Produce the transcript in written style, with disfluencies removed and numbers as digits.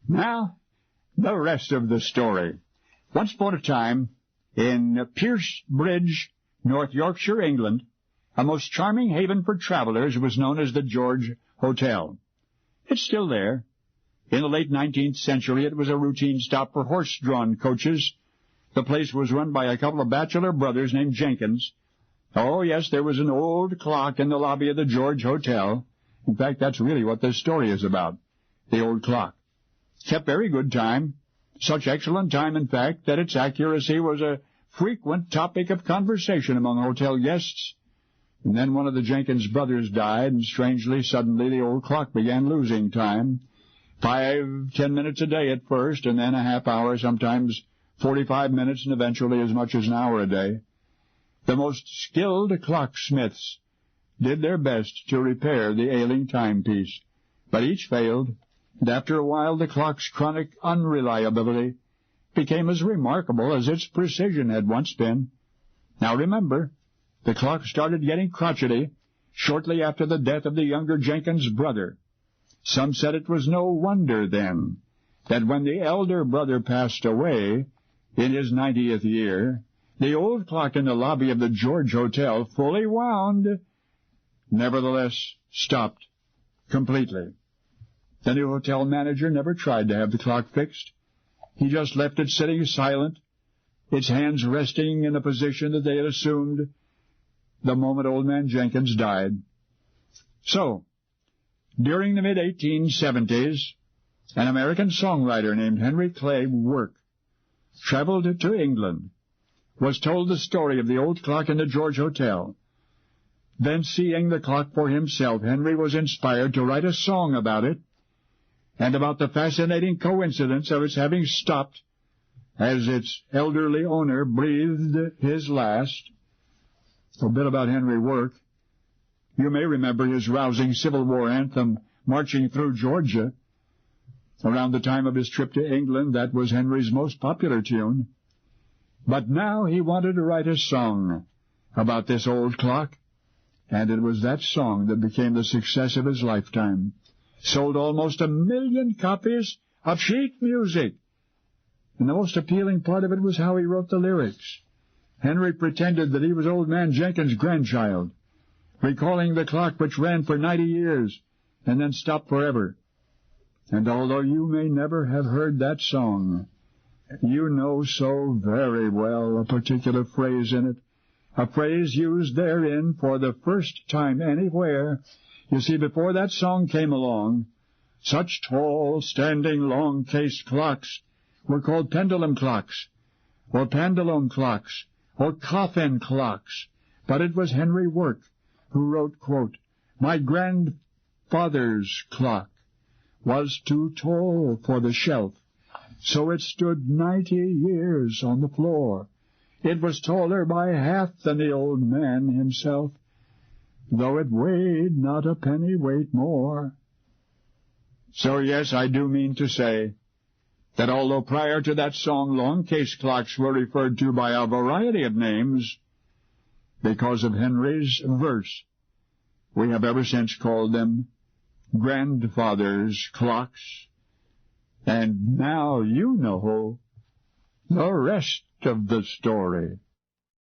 Now, the rest of the story. Once upon a time, in Pierce Bridge, North Yorkshire, England, a most charming haven for travelers was known as the George Hotel. It's still there. In the late 19th century, it was a routine stop for horse-drawn coaches. The place was run by a couple of bachelor brothers named Jenkins. Oh, yes, there was an old clock in the lobby of the George Hotel. In fact, that's really what this story is about, the old clock. Kept very good time, such excellent time, in fact, that its accuracy was a frequent topic of conversation among hotel guests. And then one of the Jenkins brothers died, and strangely, suddenly, the old clock began losing time. 5-10 minutes a day at first, and then a half hour, sometimes 45 minutes, and eventually as much as an hour a day. The most skilled clocksmiths did their best to repair the ailing timepiece, but each failed, and after a while the clock's chronic unreliability became as remarkable as its precision had once been. Now remember, the clock started getting crotchety shortly after the death of the younger Jenkins brother. Some said it was no wonder, then, that when the elder brother passed away in his 90th year, the old clock in the lobby of the George Hotel, fully wound, nevertheless stopped completely. The new hotel manager never tried to have the clock fixed. He just left it sitting silent, its hands resting in a position that they had assumed the moment old man Jenkins died. So, during the mid-1870s, an American songwriter named Henry Clay Work traveled to England, was told the story of the old clock in the George Hotel. Then, seeing the clock for himself, Henry was inspired to write a song about it and about the fascinating coincidence of its having stopped as its elderly owner breathed his last. A bit about Henry Work. You may remember his rousing Civil War anthem, Marching Through Georgia. Around the time of his trip to England, that was Henry's most popular tune. But now he wanted to write a song about this old clock, and it was that song that became the success of his lifetime. Sold almost 1 million copies of sheet music. And the most appealing part of it was how he wrote the lyrics. Henry pretended that he was old man Jenkins' grandchild, recalling the clock which ran for 90 years and then stopped forever. And although you may never have heard that song, you know so very well a particular phrase in it, a phrase used therein for the first time anywhere. You see, before that song came along, such tall, standing, long-cased clocks were called pendulum clocks, or pendulum clocks, or coffin clocks. But it was Henry Work who wrote, quote, "My grandfather's clock was too tall for the shelf, so it stood 90 years on the floor. It was taller by half than the old man himself, though it weighed not a pennyweight more." So yes, I do mean to say that although prior to that song long-case clocks were referred to by a variety of names, because of Henry's verse, we have ever since called them grandfather's clocks. And now you know the rest of the story.